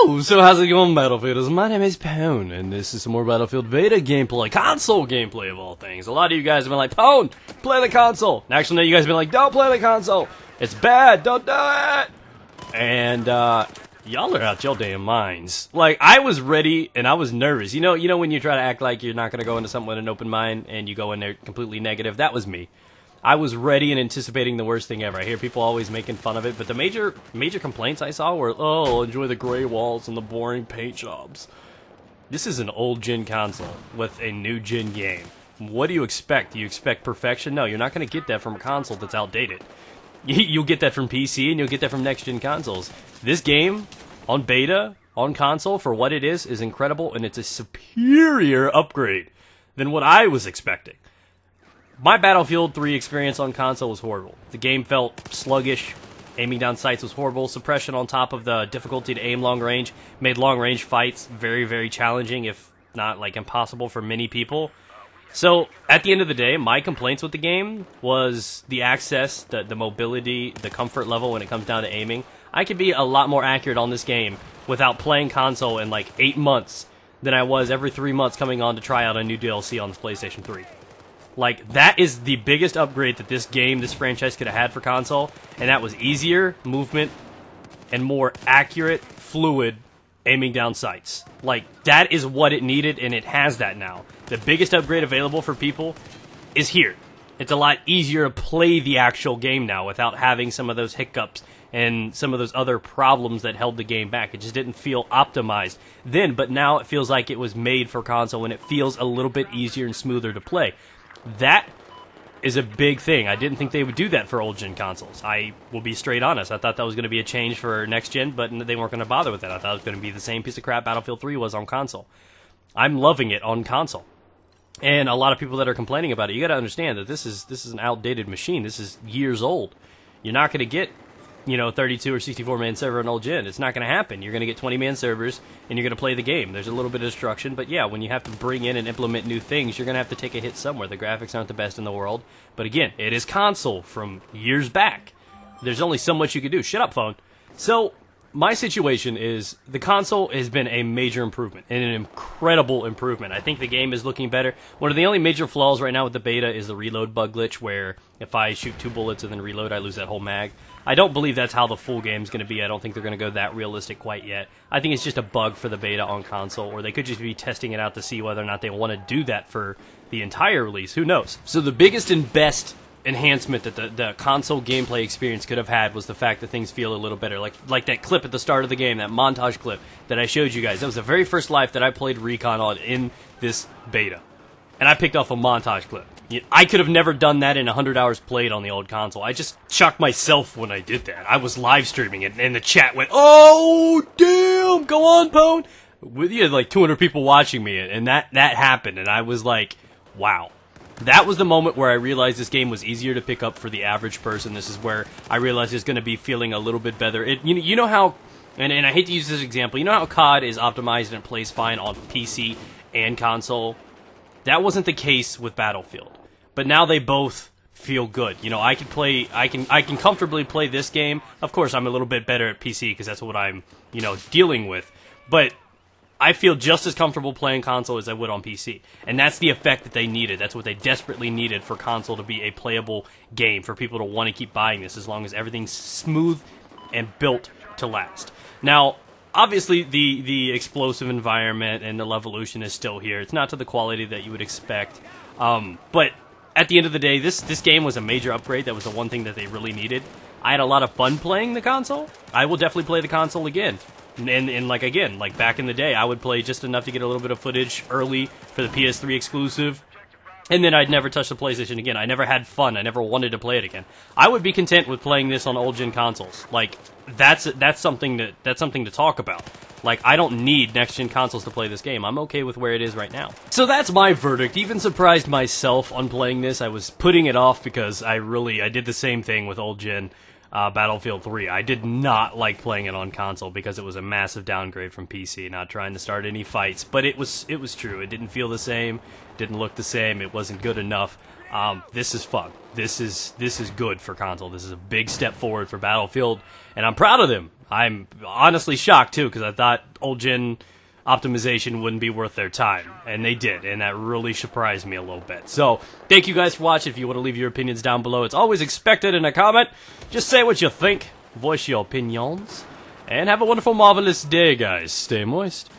Yo, so how's it going, Battlefielders? My name is Pone, and this is some more Battlefield Beta gameplay, console gameplay of all things. A lot of you guys have been like, Pone, play the console. And actually, no, you guys have been like, don't play the console. It's bad, don't do it. And, y'all are out your damn minds. Like, I was ready, and I was nervous. You know when you try to act like you're not going to go into something with an open mind, and you go in there completely negative? That was me. I was ready and anticipating the worst thing ever. I hear people always making fun of it, but the major complaints I saw were, oh, enjoy the gray walls and the boring paint jobs. This is an old-gen console with a new-gen game. What do you expect? Do you expect perfection? No, you're not going to get that from a console that's outdated. You'll get that from PC, and you'll get that from next-gen consoles. This game, on beta, on console, for what it is incredible, and it's a superior upgrade than what I was expecting. My Battlefield 3 experience on console was horrible. The game felt sluggish, aiming down sights was horrible, suppression on top of the difficulty to aim long range made long range fights very, very challenging, if not like impossible for many people. So, at the end of the day, my complaints with the game was the access, the mobility, the comfort level when it comes down to aiming. I could be a lot more accurate on this game without playing console in like 8 months than I was every 3 months coming on to try out a new DLC on the PlayStation 3. Like, that is the biggest upgrade that this franchise could have had for console, and that was easier movement and more accurate, fluid aiming down sights. Like, that is what it needed, and it has that now. The biggest upgrade available for people is here. It's a lot easier to play the actual game now without having some of those hiccups and some of those other problems that held the game back. It just didn't feel optimized then, but now it feels like it was made for console, and it feels a little bit easier and smoother to play. That is a big thing. I didn't think they would do that for old-gen consoles. I will be straight honest. I thought that was going to be a change for next-gen, but they weren't going to bother with that. I thought it was going to be the same piece of crap Battlefield 3 was on console. I'm loving it on console. And a lot of people that are complaining about it, you got to understand that this is an outdated machine. This is years old. You're not going to get 32 or 64-man server on old gen. It's not going to happen. You're going to get 20-man servers, and you're going to play the game. There's a little bit of destruction, but yeah, when you have to bring in and implement new things, you're going to have to take a hit somewhere. The graphics aren't the best in the world, but again, it is console from years back. There's only so much you can do. Shut up, phone. So, my situation is the console has been a major improvement, and an incredible improvement. I think the game is looking better. One of the only major flaws right now with the beta is the reload bug glitch, where if I shoot 2 bullets and then reload, I lose that whole mag. I don't believe that's how the full game's going to be. I don't think they're going to go that realistic quite yet. I think it's just a bug for the beta on console, or they could just be testing it out to see whether or not they want to do that for the entire release. Who knows? So the biggest and best enhancement that the console gameplay experience could have had was the fact that things feel a little better. Like that clip at the start of the game, that montage clip that I showed you guys. That was the very first life that I played Recon on in this beta. And I picked off a montage clip. I could have never done that in 100 hours played on the old console. I just shocked myself when I did that. I was live streaming it, and the chat went, "Oh, damn, go on, Pone." With like 200 people watching me, and that happened, and I was like, wow. That was the moment where I realized this game was easier to pick up for the average person. This is where I realized it's going to be feeling a little bit better. You know how, and I hate to use this example, you know how COD is optimized and it plays fine on PC and console? That wasn't the case with Battlefield. But now they both feel good. I can comfortably play this game. Of course, I'm a little bit better at PC because that's what I'm, dealing with. But I feel just as comfortable playing console as I would on PC. And that's the effect that they needed. That's what they desperately needed for console to be a playable game, for people to want to keep buying this as long as everything's smooth and built to last. Now, obviously, the explosive environment and the Levolution is still here. It's not to the quality that you would expect. But at the end of the day, this game was a major upgrade. That was the one thing that they really needed. I had a lot of fun playing the console. I will definitely play the console again. And like back in the day, I would play just enough to get a little bit of footage early for the PS3 exclusive. And then I'd never touch the PlayStation again. I never had fun. I never wanted to play it again. I would be content with playing this on old-gen consoles. Like, that's something to talk about. Like, I don't need next-gen consoles to play this game. I'm okay with where it is right now. So that's my verdict. Even surprised myself on playing this. I was putting it off because I did the same thing with old-gen Battlefield 3. I did not like playing it on console because it was a massive downgrade from PC. Not trying to start any fights, but it was true. It didn't feel the same, didn't look the same, it wasn't good enough. This is fun. This is good for console. This is a big step forward for Battlefield, and I'm proud of them. I'm honestly shocked, too, because I thought old gen optimization wouldn't be worth their time, and they did, and that really surprised me a little bit. So, thank you guys for watching. If you want to leave your opinions down below, it's always expected in a comment. Just say what you think, voice your opinions, and have a wonderful, marvelous day, guys. Stay moist.